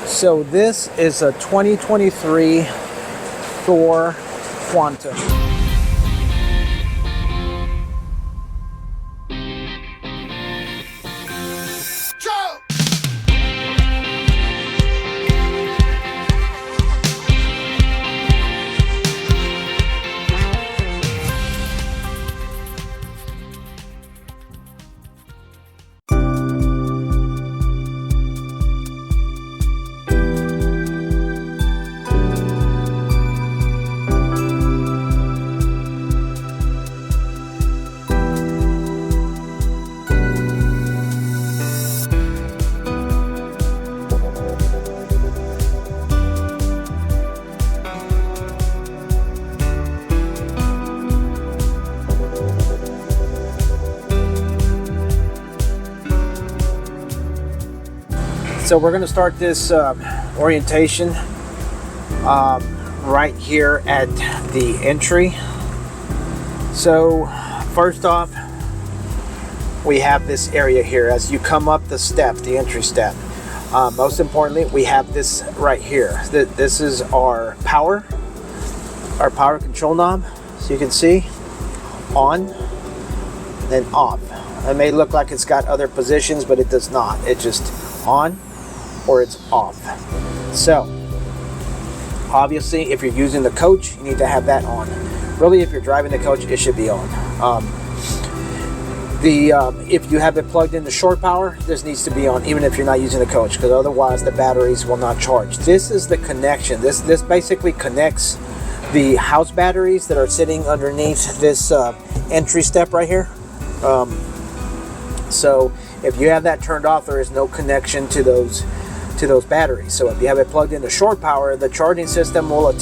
So this is a 2023 Thor Quantum. So we're going to start this orientation right here at the entry. So first off, we have this area here as you come up the step, the entry step. Most importantly, we have this right here. This is our power control knob. So you can see on, then off. It may look like it's got other positions, but it does not. It just on or it's off. So obviously if you're using the coach, you need to have that on. Really, if you're driving the coach, it should be on. If you have it plugged into shore power, this needs to be on even if you're not using the coach, because otherwise the batteries will not charge. This is the connection. This basically connects the house batteries that are sitting underneath this entry step right here. So if you have that turned off, there is no connection to those batteries. So if you have it plugged into shore power, the charging system will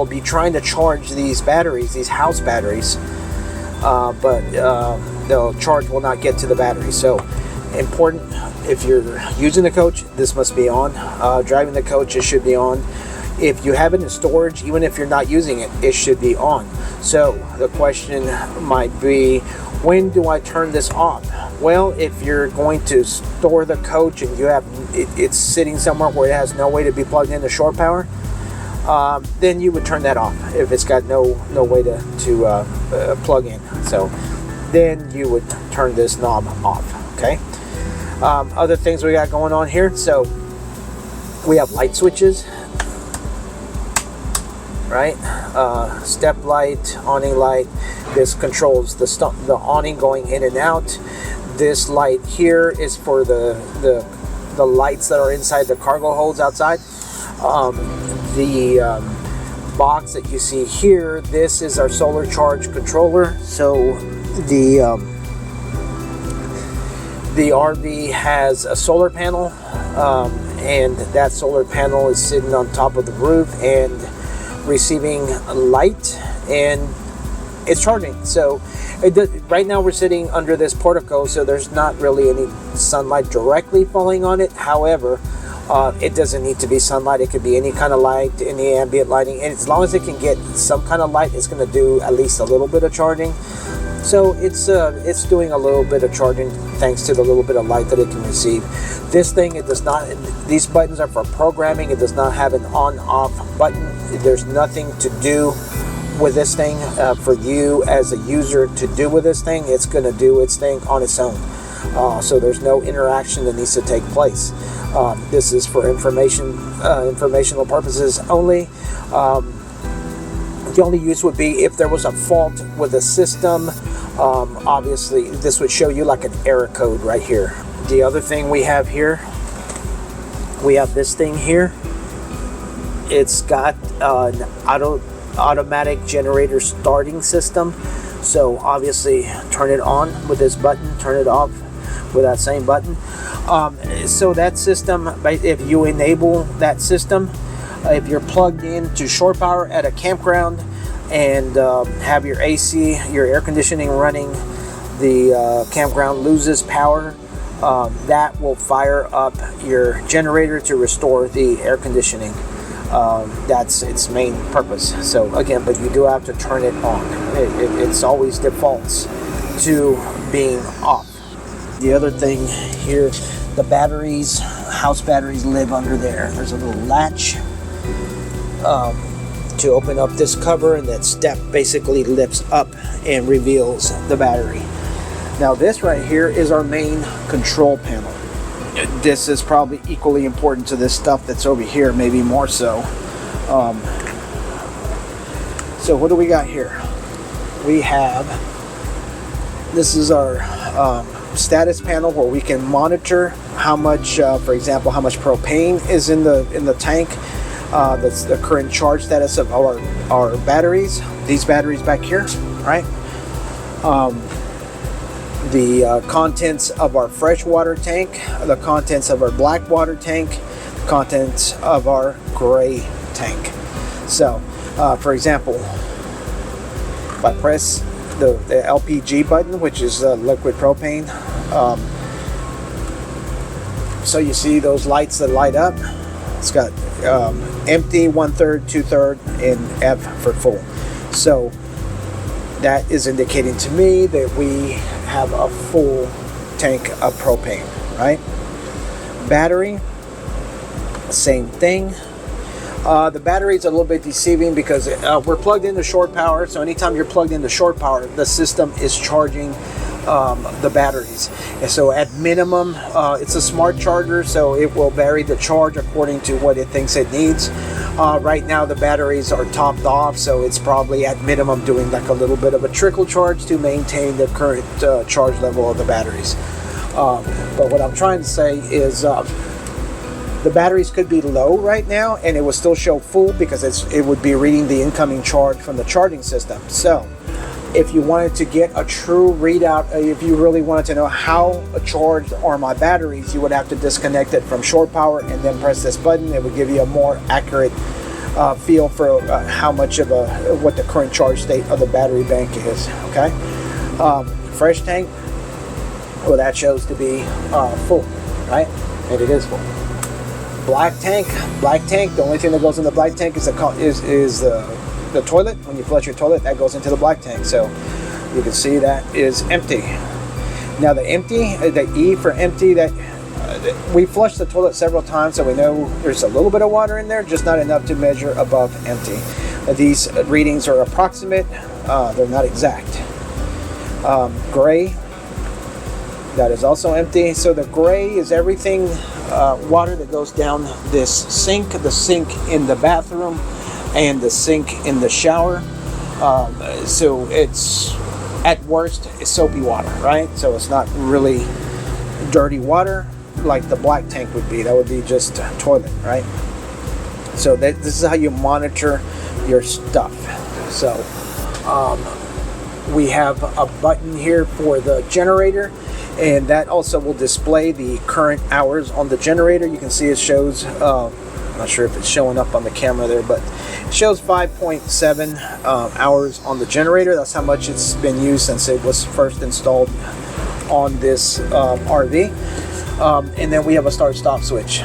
be trying to charge these batteries, these house batteries, but the charge will not get to the battery. So important, if you're using the coach, this must be on. Driving the coach, it should be on. If you have it in storage, even if you're not using it, it should be on. So the question might be, when do I turn this off? Well, if you're going to store the coach and you have it's sitting somewhere where it has no way to be plugged into shore power, then you would turn that off if it's got no way to plug in. So then you would turn this knob off. Okay. Other things we got going on here. So we have light switches, right? Step light, awning light. This controls the awning going in and out. This light here is for the lights that are inside the cargo holds outside. The box that you see here, this is our solar charge controller. So the RV has a solar panel, and that solar panel is sitting on top of the roof and receiving light, and it's charging. So right now we're sitting under this portico, so there's not really any sunlight directly falling on it. However, it doesn't need to be sunlight. It could be any kind of light, any ambient lighting, and as long as it can get some kind of light, it's going to do at least a little bit of charging. So it's doing a little bit of charging thanks to the little bit of light that it can receive. This thing, it does not, these buttons are for programming. It does not have an on-off button. There's nothing to do with this thing for you as a user to do with this thing. It's going to do its thing on its own. So there's no interaction that needs to take place. This is for informational purposes only. The only use would be if there was a fault with the system. Obviously, this would show you like an error code right here. The other thing we have here, we have this thing here. It's got an automatic generator starting system. So obviously, turn it on with this button, turn it off with that same button. So that system, if you enable that system, if you're plugged into shore power at a campground and have your AC, your air conditioning running, the campground loses power, that will fire up your generator to restore the air conditioning. That's its main purpose. So again, but you do have to turn it on. It's always defaults to being off. The other thing here, the batteries house batteries live under there. There's a little latch to open up this cover, and that step basically lifts up and reveals the battery. Now this right here is our main control panel. This is probably equally important to this stuff that's over here, maybe more so. So what do we got here? We have, this is our status panel where we can monitor how much, for example, how much propane is in the tank. That's the current charge status of our batteries. These batteries back here, right? The contents of our freshwater tank, the contents of our black water tank, the contents of our gray tank. So, for example, if I press the LPG button, which is liquid propane, so you see those lights that light up. It's got empty, 1/3, 2/3, and F for full. So that is indicating to me that we have a full tank of propane, right? Battery, same thing. The battery is a little bit deceiving because we're plugged into short power. So anytime you're plugged into short power, the system is charging the batteries. And so at minimum, it's a smart charger, so it will vary the charge according to what it thinks it needs. Right now the batteries are topped off, so it's probably at minimum doing like a little bit of a trickle charge to maintain the current charge level of the batteries. But what I'm trying to say is the batteries could be low right now and it will still show full because it would be reading the incoming charge from the charging system. So if you wanted to get a true readout, if you really wanted to know how charged are my batteries, you would have to disconnect it from short power and then press this button. It would give you a more accurate feel for how much of what the current charge state of the battery bank is. Okay, fresh tank, well, that shows to be full, right? And it is full. Black tank, the only thing that goes in the black tank is the toilet. When you flush your toilet, that goes into the black tank. So you can see that is empty. Now the empty, the E for empty, that we flushed the toilet several times, so we know there's a little bit of water in there, just not enough to measure above empty. These readings are approximate, they're not exact. Gray, that is also empty. So the gray is everything water that goes down this sink, the sink in the bathroom, and the sink in the shower. So it's at worst it's soapy water, right? So it's not really dirty water like the black tank would be. That would be just toilet, right? So this is how you monitor your stuff. So we have a button here for the generator, and that also will display the current hours on the generator. You can see it shows I'm not sure if it's showing up on the camera there, but it shows 5.7 hours on the generator. That's how much it's been used since it was first installed on this RV. And then we have a start-stop switch.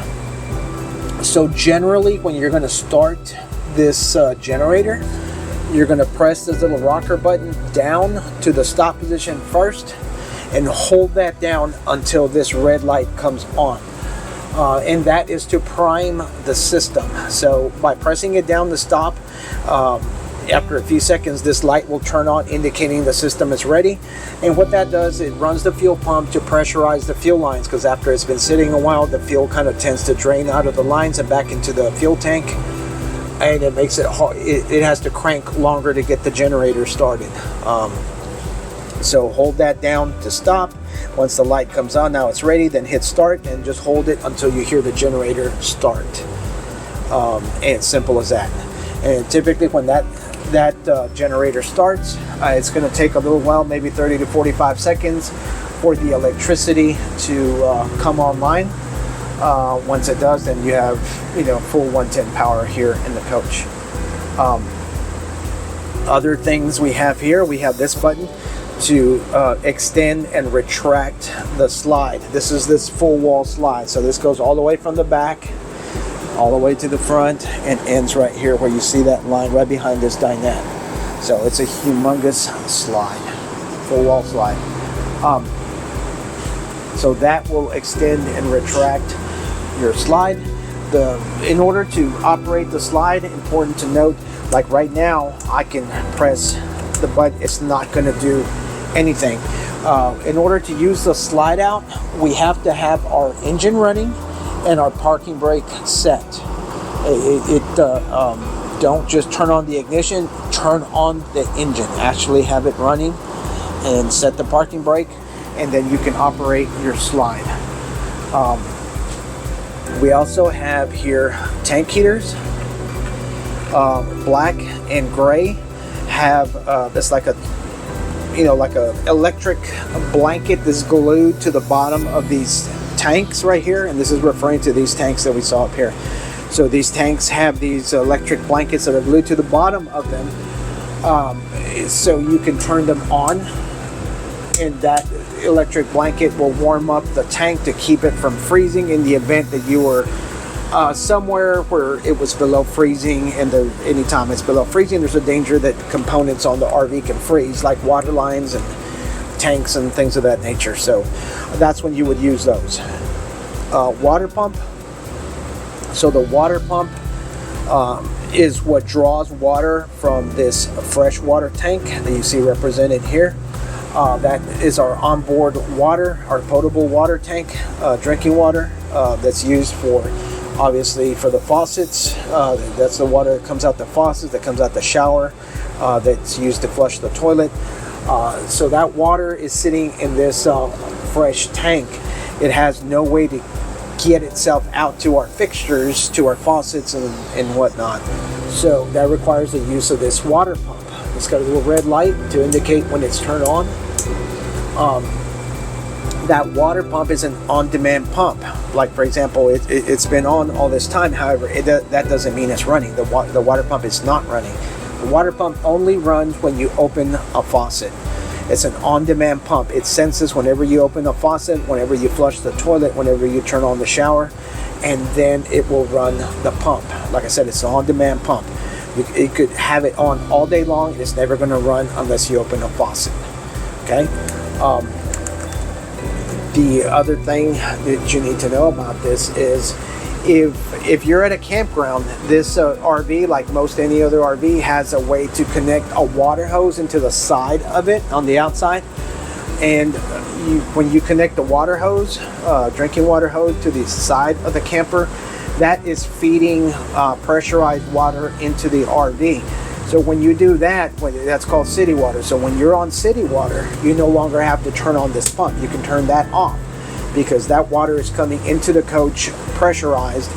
So generally, when you're going to start this generator, you're going to press this little rocker button down to the stop position first and hold that down until this red light comes on. And that is to prime the system. So by pressing it down to stop, after a few seconds this light will turn on indicating the system is ready. And what that does, it runs the fuel pump to pressurize the fuel lines, because after it's been sitting a while, the fuel kind of tends to drain out of the lines and back into the fuel tank, and it makes it hard. It has to crank longer to get the generator started. So hold that down to stop. Once the light comes on, now it's ready, then hit start and just hold it until you hear the generator start. And simple as that. And typically when that generator starts, it's going to take a little while, maybe 30 to 45 seconds for the electricity to come online. Once it does, then you have full 110 power here in the coach. Other things we have here, we have this button to extend and retract the slide. This is this full wall slide. So this goes all the way from the back all the way to the front and ends right here where you see that line right behind this dinette. So it's a humongous slide, full wall slide. So that will extend and retract your slide. In order to operate the slide, important to note, like right now, I can press the button, it's not going to do anything. In order to use the slide out, we have to have our engine running and our parking brake set. Don't just turn on the ignition, turn on the engine. Actually have it running and set the parking brake, and then you can operate your slide. We also have here tank heaters. Black and gray have it's like a electric blanket that's glued to the bottom of these tanks right here, and this is referring to these tanks that we saw up here. So these tanks have these electric blankets that are glued to the bottom of them, so you can turn them on, and that electric blanket will warm up the tank to keep it from freezing in the event that you were somewhere where it was below freezing. And anytime it's below freezing, there's a danger that components on the RV can freeze, like water lines and tanks and things of that nature. So that's when you would use those. Water pump. So the water pump is what draws water from this freshwater tank that you see represented here. That is our onboard water, our potable water tank, drinking water that's used for, obviously, for the faucets. That's the water that comes out the faucets, that comes out the shower, that's used to flush the toilet. So that water is sitting in this fresh tank. It has no way to get itself out to our fixtures, to our faucets and whatnot. So that requires the use of this water pump. It's got a little red light to indicate when it's turned on. That water pump is an on-demand pump. Like, for example, it's been on all this time. However, that doesn't mean it's running. The water pump is not running. The water pump only runs when you open a faucet. It's an on-demand pump. It senses whenever you open a faucet, whenever you flush the toilet, whenever you turn on the shower, and then it will run the pump. Like I said, it's an on-demand pump. You could have it on all day long. It's never going to run unless you open a faucet. Okay. The other thing that you need to know about this is if you're at a campground, this RV, like most any other RV, has a way to connect a water hose into the side of it on the outside. And when you connect the water hose, drinking water hose, to the side of the camper, that is feeding pressurized water into the RV. So when you do that, that's called city water. So when you're on city water, you no longer have to turn on this pump. You can turn that off because that water is coming into the coach pressurized,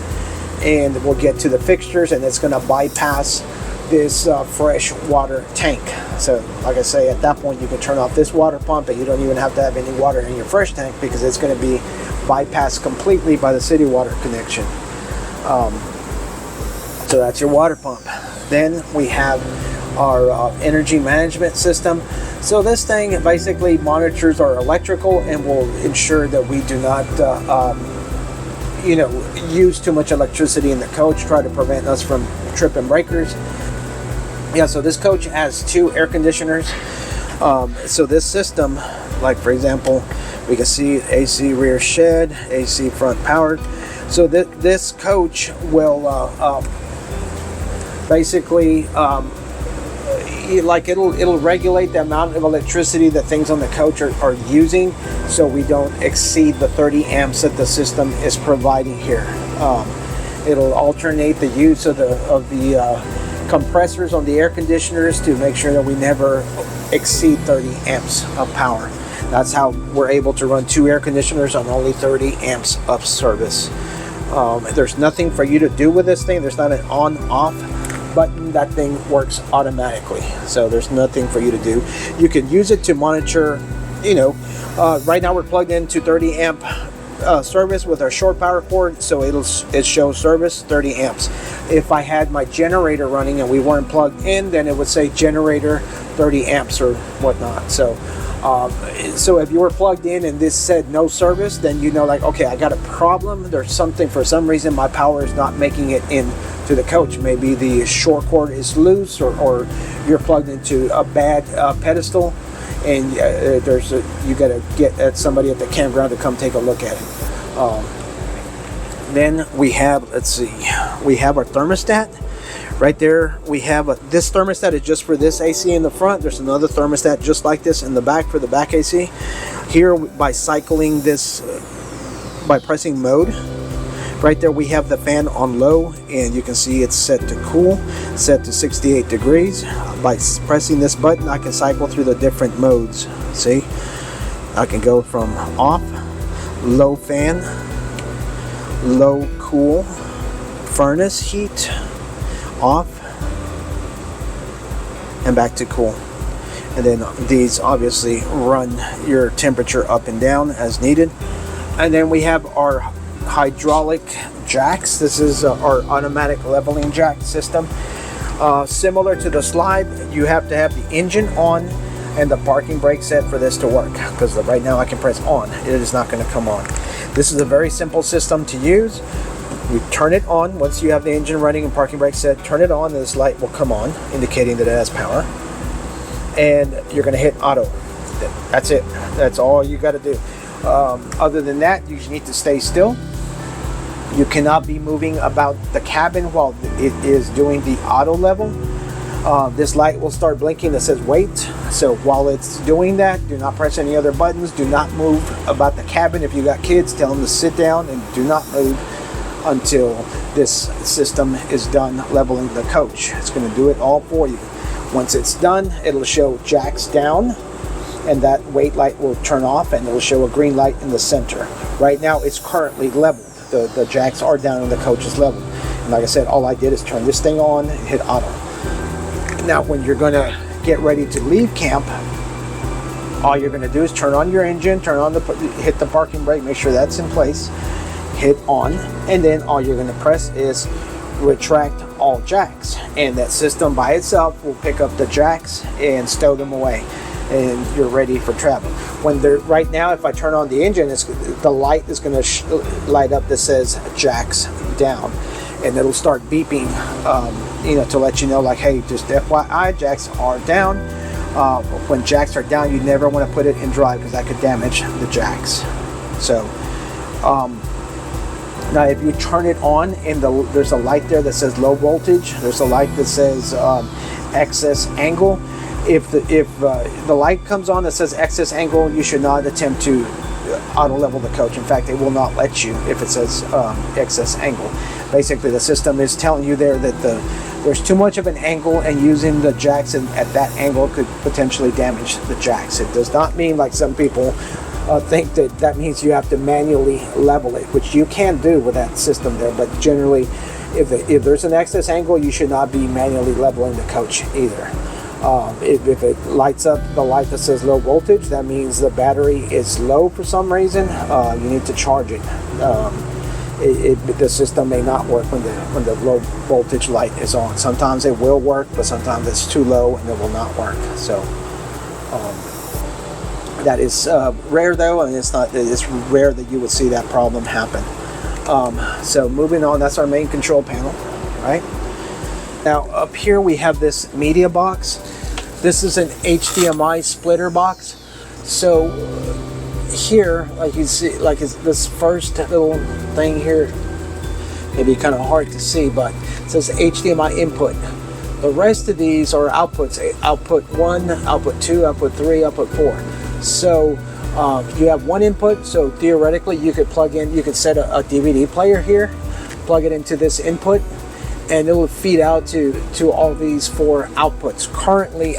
and will get to the fixtures, and it's going to bypass this fresh water tank. So like I say, at that point you can turn off this water pump, and you don't even have to have any water in your fresh tank because it's going to be bypassed completely by the city water connection. So that's your water pump. Then we have our energy management system. So this thing basically monitors our electrical and will ensure that we do not use too much electricity in the coach, try to prevent us from tripping breakers. Yeah, so this coach has 2 air conditioners. So this system, like for example, we can see AC rear shed, AC front powered. So this coach will basically it'll regulate the amount of electricity that things on the coach are using, so we don't exceed the 30 amps that the system is providing here. It'll alternate the use of the compressors on the air conditioners to make sure that we never exceed 30 amps of power. That's how we're able to run 2 air conditioners on only 30 amps of service. There's nothing for you to do with this thing. There's not an on-off button. That thing works automatically, so there's nothing for you to do. You can use it to monitor, right now we're plugged into 30 amp service with our short power cord, so it shows service 30 amps. If I had my generator running and we weren't plugged in, then it would say generator 30 amps or whatnot. So if you were plugged in and this said no service, then okay, I got a problem. There's something, for some reason my power is not making it in to the coach. Maybe the short cord is loose, or you're plugged into a bad pedestal, and you got to get somebody at the campground to come take a look at it. Then we have, let's see, we have our thermostat. Right there, we have this thermostat is just for this AC in the front. There's another thermostat just like this in the back for the back AC. Here, by cycling this, by pressing mode, right there we have the fan on low, and you can see it's set to cool, set to 68 degrees. By pressing this button, I can cycle through the different modes. See, I can go from off, low fan, low cool, furnace heat, off, and back to cool. And then these obviously run your temperature up and down as needed. And then we have our hydraulic jacks. This is our automatic leveling jack system. Similar to the slide, you have to have the engine on and the parking brake set for this to work, because right now I can press on, it is not going to come on. This is a very simple system to use. You turn it on once you have the engine running and parking brake set, turn it on, and this light will come on, indicating that it has power. And you're going to hit auto. That's it. That's all you got to do. Other than that, you need to stay still. You cannot be moving about the cabin while it is doing the auto level. This light will start blinking that says wait. So while it's doing that, do not press any other buttons. Do not move about the cabin. If you got kids, tell them to sit down and do not move until this system is done leveling the coach. It's going to do it all for you. Once it's done, it'll show jacks down, and that wait light will turn off, and it'll show a green light in the center. Right now it's currently leveled. The jacks are down and the coach is leveled. And like I said, all I did is turn this thing on and hit auto. Now when you're going to get ready to leave camp, all you're going to do is turn on your engine, hit the parking brake, make sure that's in place, hit on, and then all you're going to press is retract all jacks, and that system by itself will pick up the jacks and stow them away, and you're ready for travel. When they're right now, if I turn on the engine, the light is going to light up that says jacks down, and it'll start beeping, to let you know, like, hey, just FYI, jacks are down. When jacks are down, you never want to put it in drive, because that could damage the jacks. So now if you turn it on and there's a light there that says low voltage, there's a light that says excess angle. If the light comes on that says excess angle, you should not attempt to auto level the coach. In fact, it will not let you if it says excess angle. Basically, the system is telling you there that there's too much of an angle, and using the jacks at that angle could potentially damage the jacks. It does not mean, like some people think, that means you have to manually level it, which you can do with that system there. But generally, if there's an excess angle, you should not be manually leveling the coach either. If it lights up the light that says low voltage, that means the battery is low for some reason. You need to charge it. The system may not work when the low voltage light is on. Sometimes it will work, but sometimes it's too low and it will not work. So that is rare, though, and it's rare that you would see that problem happen. So moving on, that's our main control panel, right? Now up here we have this media box. This is an HDMI splitter box. So here, like you see, like this first little thing here, maybe kind of hard to see, but it says HDMI input. The rest of these are outputs: output 1, output 2, output 3, output 4. So you have one input, so theoretically you could set a DVD player here, plug it into this input, and it will feed out to all these 4 outputs. Currently,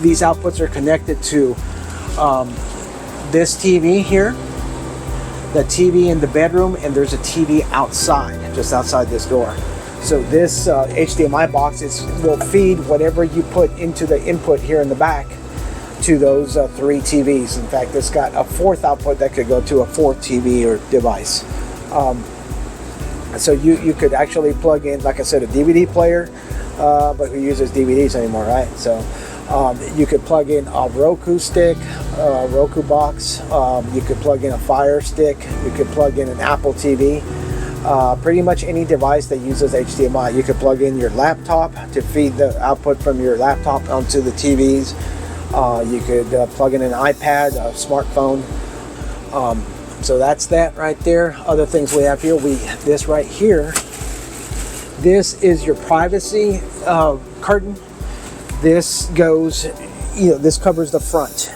these outputs are connected to this TV here, the TV in the bedroom, and there's a TV outside, just outside this door. So this HDMI box will feed whatever you put into the input here in the back to those 3 TVs. In fact, it's got a 4th output that could go to a 4th TV or device. So you could actually plug in, like I said, a DVD player, but who uses DVDs anymore, right? So you could plug in a Roku stick, a Roku box. You could plug in a Fire Stick. You could plug in an Apple TV. Pretty much any device that uses HDMI. You could plug in your laptop to feed the output from your laptop onto the TVs. You could plug in an iPad, a smartphone. So that's that right there. Other things we have here, this right here, this is your privacy curtain. This goes, this covers the front.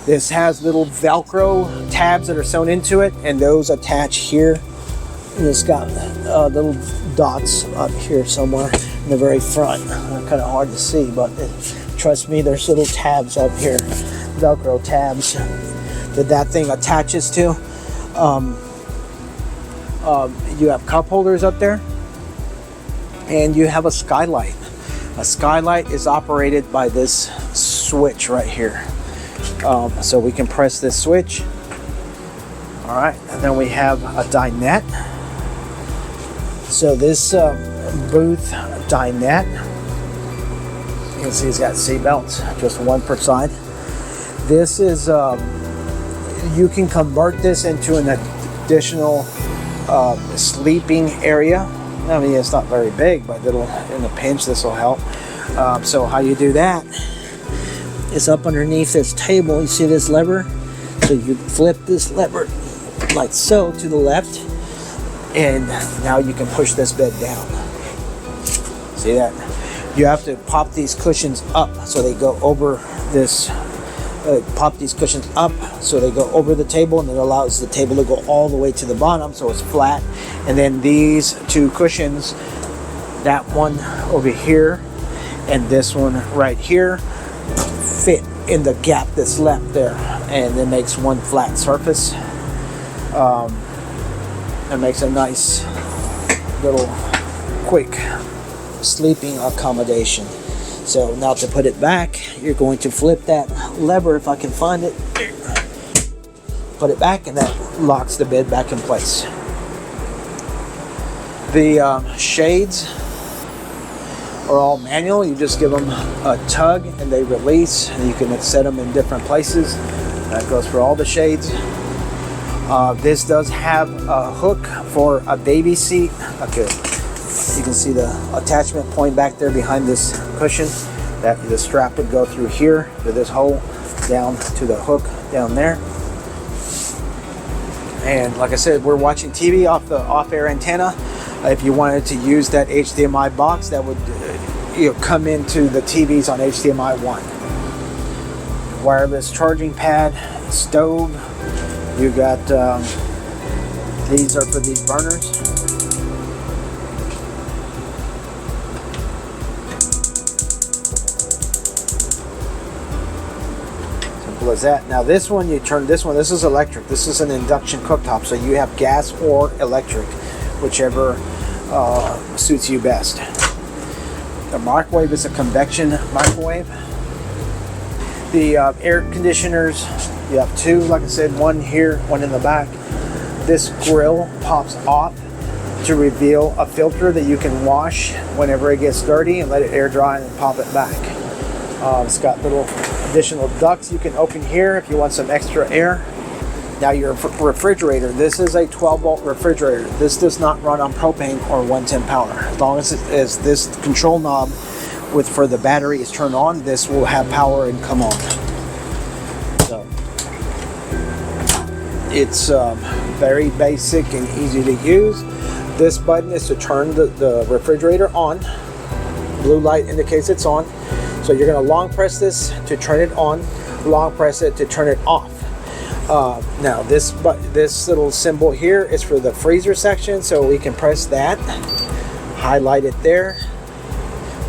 This has little Velcro tabs that are sewn into it, and those attach here. And it's got little dots up here somewhere in the very front. Kind of hard to see, but trust me, there's little tabs up here, Velcro tabs that thing attaches to. You have cup holders up there, and you have a skylight. A skylight is operated by this switch right here. So we can press this switch. All right, and then we have a dinette. So this booth dinette, you can see it's got seat belts, just one per side. This is, you can convert this into an additional sleeping area. I mean, it's not very big, but it'll, in a pinch, this will help. So how you do that is up underneath this table. You see this lever? So you flip this lever like so to the left, and now you can push this bed down. See that? You have to pop these cushions up so they go over this. Pop these cushions up so they go over the table, and it allows the table to go all the way to the bottom so it's flat. And then these two cushions, that one over here and this one right here, fit in the gap that's left there, and it makes one flat surface. It makes a nice little quick sleeping accommodation. So now to put it back, you're going to flip that lever, if I can find it, put it back, and that locks the bed back in place. The shades are all manual. You just give them a tug and they release, and you can set them in different places. That goes for all the shades. This does have a hook for a baby seat. Okay, you can see the attachment point back there behind this cushion. That the strap would go through here to this hole, down to the hook down there. And like I said, we're watching TV off the off-air antenna. If you wanted to use that HDMI box, that would come into the TVs on HDMI 1. Wireless charging pad, stove. You got these are for these burners. Simple as that. Now this one, you turn this one. This is electric. This is an induction cooktop, so you have gas or electric, whichever suits you best. The microwave is a convection microwave. The air conditioners, you have two, like I said, one here, one in the back. This grill pops off to reveal a filter that you can wash whenever it gets dirty and let it air dry and then pop it back. It's got little additional ducts you can open here if you want some extra air. Now your refrigerator, this is a 12-volt refrigerator. This does not run on propane or 110 power. As long as this control knob for the battery is turned on, this will have power and come on. So it's very basic and easy to use. This button is to turn the refrigerator on. Blue light indicates it's on. So you're going to long press this to turn it on, long press it to turn it off. Now this little symbol here is for the freezer section, so we can press that, highlight it there,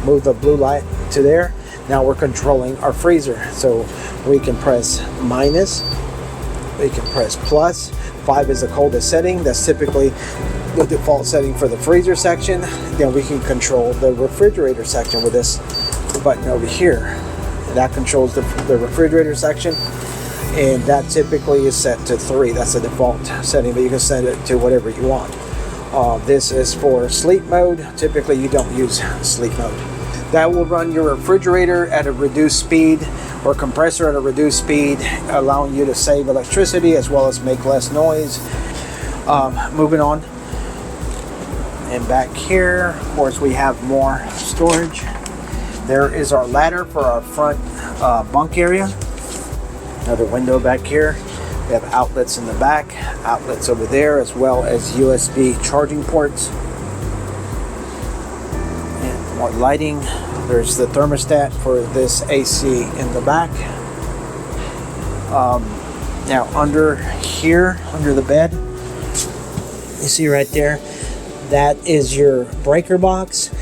move the blue light to there. Now we're controlling our freezer, so we can press minus, we can press plus. 5 is the coldest setting. That's typically the default setting for the freezer section. Then we can control the refrigerator section with this button over here. That controls the refrigerator section. And that typically is set to 3. That's the default setting, but you can set it to whatever you want. This is for sleep mode. Typically you don't use sleep mode. That will run your refrigerator at a reduced speed, or compressor at a reduced speed, allowing you to save electricity as well as make less noise. Moving on. And back here, of course, we have more storage. There is our ladder for our front bunk area. Another window back here. We have outlets in the back, outlets over there, as well as USB charging ports. And more lighting. There's the thermostat for this AC in the back. Now under here, under the bed, you see right there, that is your breaker box.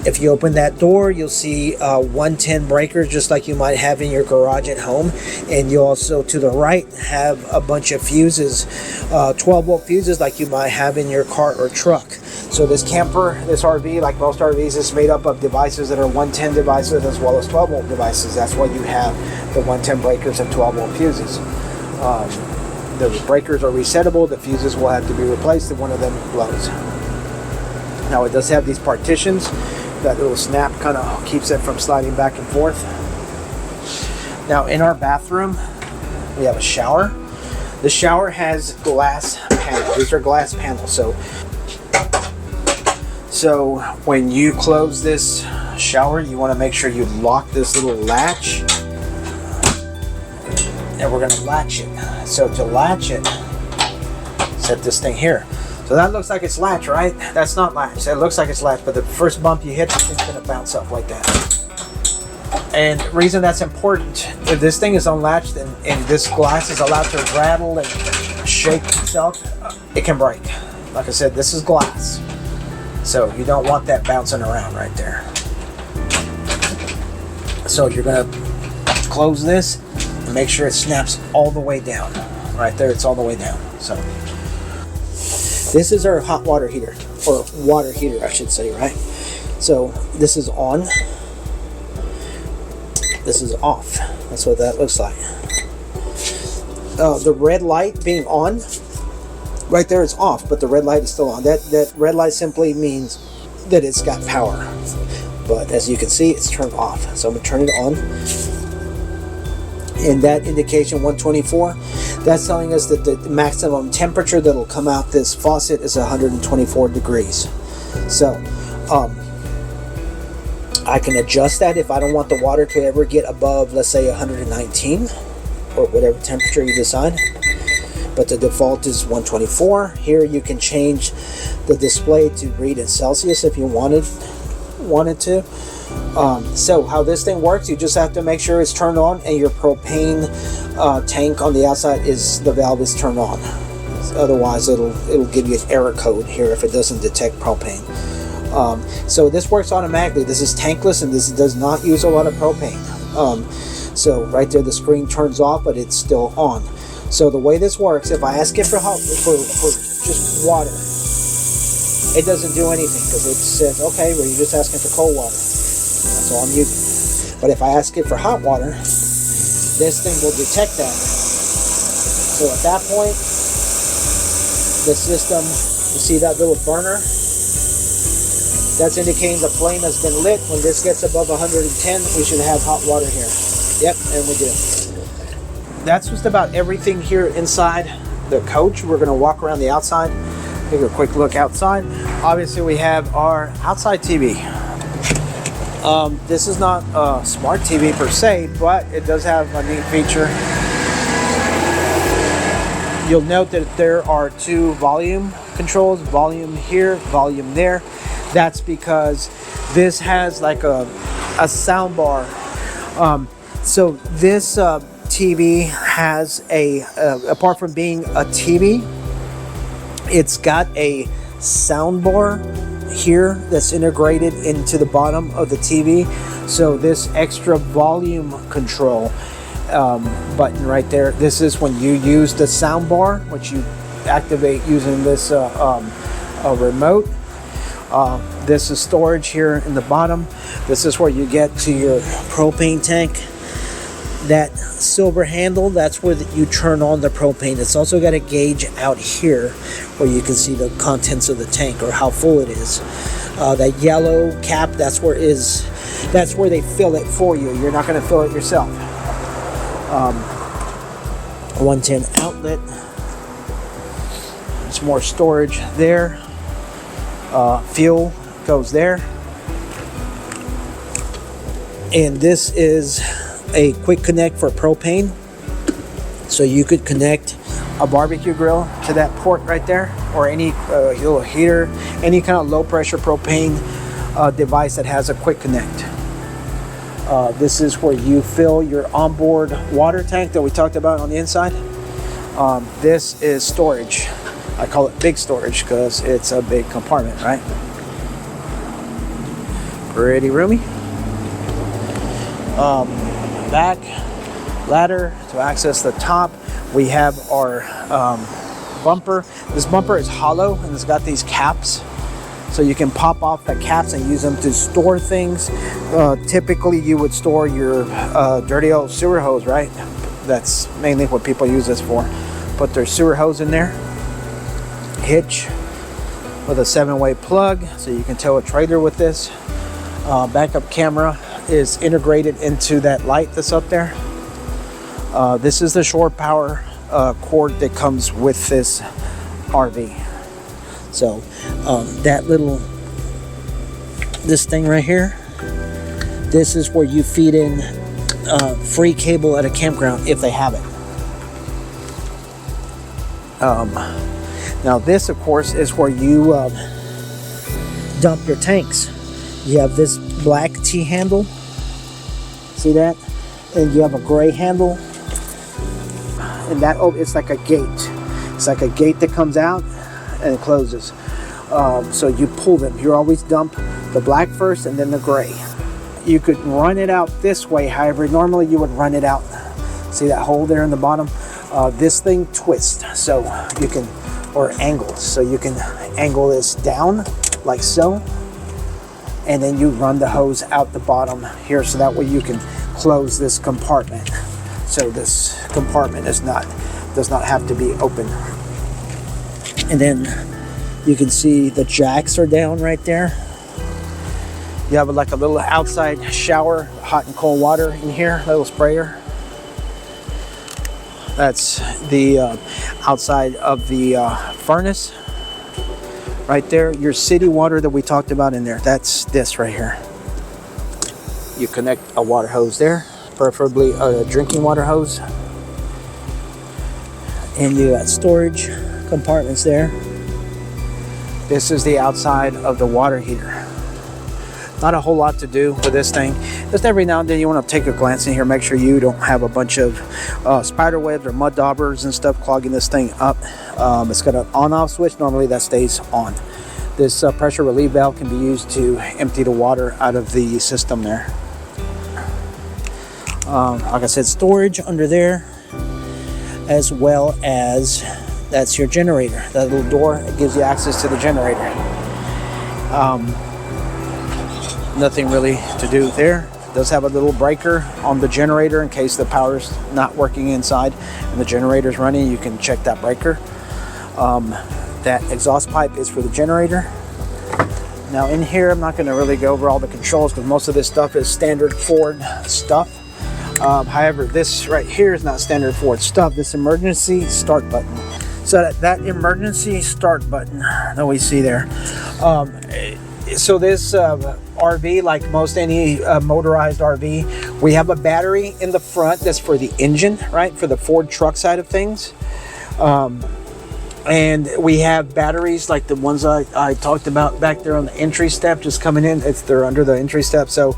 If you open that door, you'll see 110 breakers, just like you might have in your garage at home. And you also, to the right, have a bunch of fuses, 12-volt fuses like you might have in your car or truck. So this camper, this RV, like most RVs, is made up of devices that are 110 devices as well as 12-volt devices. That's why you have the 110 breakers and 12-volt fuses. The breakers are resettable. The fuses will have to be replaced if one of them blows. Now it does have these partitions. That little snap kind of keeps it from sliding back and forth. Now in our bathroom, we have a shower. The shower has glass panels. These are glass panels. So when you close this shower, you want to make sure you lock this little latch. And we're going to latch it. So to latch it, set this thing here. So that looks like it's latched, right? That's not latched. It looks like it's latched, but the first bump you hit, the thing's going to bounce up like that. And the reason that's important, if this thing is unlatched and this glass is allowed to rattle and shake itself, it can break. Like I said, this is glass. So you don't want that bouncing around right there. So you're going to close this and make sure it snaps all the way down. Right there, it's all the way down. So this is our hot water heater, or water heater, I should say, right? So this is on. This is off. That's what that looks like. The red light being on, right there is off, but the red light is still on. That red light simply means that it's got power. But as you can see, it's turned off. So I'm going to turn it on. And that indication 124, that's telling us that the maximum temperature that'll come out this faucet is 124 degrees. So I can adjust that if I don't want the water to ever get above, let's say, 119 or whatever temperature you decide. But the default is 124. Here you can change the display to read in Celsius if you wanted to. So how this thing works, you just have to make sure it's turned on and your propane tank on the outside the valve is turned on. Otherwise it'll give you an error code here if it doesn't detect propane. So this works automatically. This is tankless and this does not use a lot of propane. So right there the screen turns off, but it's still on. So the way this works, if I ask it for just water, it doesn't do anything because it says, okay, well, you're just asking for cold water. That's all I'm using. But if I ask it for hot water, this thing will detect that. So at that point, the system, you see that little burner? That's indicating the flame has been lit. When this gets above 110, we should have hot water here. Yep, and we do. That's just about everything here inside the coach. We're going to walk around the outside, take a quick look outside. Obviously, we have our outside TV. This is not a smart TV per se, but it does have a neat feature. You'll note that there are two volume controls, volume here, volume there. That's because this has like a sound bar. So this TV has apart from being a TV, it's got a sound bar here that's integrated into the bottom of the TV. So this extra volume control button right there, this is when you use the sound bar, which you activate using this remote. This is storage here in the bottom. This is where you get to your propane tank. That silver handle, that's where you turn on the propane. It's also got a gauge out here where you can see the contents of the tank or how full it is. That yellow cap, that's where they fill it for you. You're not going to fill it yourself. 110 outlet. There's more storage there. Fuel goes there. And this is a quick connect for propane. So you could connect a barbecue grill to that port right there, or any little heater, any kind of low pressure propane device that has a quick connect. This is where you fill your onboard water tank that we talked about on the inside. This is storage. I call it big storage because it's a big compartment, right? Pretty roomy. Back ladder to access the top. We have our bumper. This bumper is hollow and it's got these caps, so you can pop off the caps and use them to store things. Typically you would store your dirty old sewer hose, right? That's mainly what people use this for. Put their sewer hose in there. Hitch with a 7-way plug, so you can tow a trailer with this. Backup camera is integrated into that light that's up there. This is the shore power cord that comes with this RV. So this thing right here, this is where you feed in free cable at a campground if they have it. Now this, of course, is where you dump your tanks. You have this black T handle, see that? And you have a gray handle, and that, oh, it's like a gate. It's like a gate that comes out and it closes. So you pull them. You always dump the black first and then the gray. You could run it out this way, however, normally you would run it out. See that hole there in the bottom? This thing twists, so you can, or angles, so you can angle this down like so, and then you run the hose out the bottom here, so that way you can close this compartment, so this compartment does not have to be open. And then you can see the jacks are down right there. You have like a little outside shower, hot and cold water in here, little sprayer. That's the outside of the furnace right there. Your city water that we talked about in there, that's this right here. You connect a water hose there, preferably a drinking water hose, and you got storage compartments there. This is the outside of the water heater. Not a whole lot to do with this thing. Just every now and then you want to take a glance in here, make sure you don't have a bunch of spider webs or mud daubers and stuff clogging this thing up. It's got an on-off switch. Normally that stays on. This pressure relief valve can be used to empty the water out of the system there. Like I said, storage under there, as well as that's your generator. That little door, it gives you access to the generator. Nothing really to do there. It does have a little breaker on the generator in case the power's not working inside and the generator's running. You can check that breaker. That exhaust pipe is for the generator. Now in here, I'm not going to really go over all the controls because most of this stuff is standard Ford stuff. However, this right here is not standard Ford stuff. This emergency start button. So that emergency start button that we see there. So this RV, like most any motorized RV, we have a battery in the front that's for the engine, right? For the Ford truck side of things. And we have batteries like the ones I talked about back there on the entry step, just coming in. They're under the entry step. So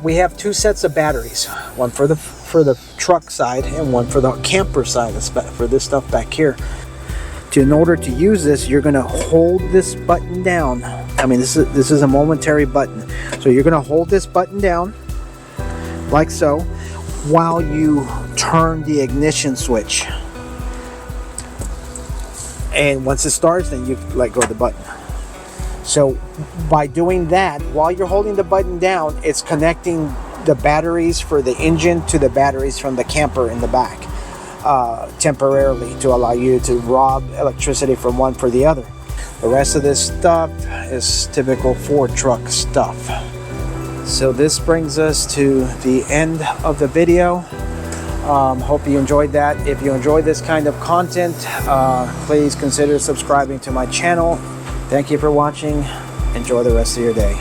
we have two sets of batteries, one for the truck side and one for the camper side, for this stuff back here. In order to use this, you're going to hold this button down. I mean, this is a momentary button. So you're going to hold this button down like so while you turn the ignition switch. And once it starts, then you let go of the button. So by doing that, while you're holding the button down, it's connecting the batteries for the engine to the batteries from the camper in the back. Temporarily, to allow you to rob electricity from one for the other. The rest of this stuff is typical Ford truck stuff. So this brings us to the end of the video. Hope you enjoyed that. If you enjoyed this kind of content, please consider subscribing to my channel. Thank you for watching. Enjoy the rest of your day.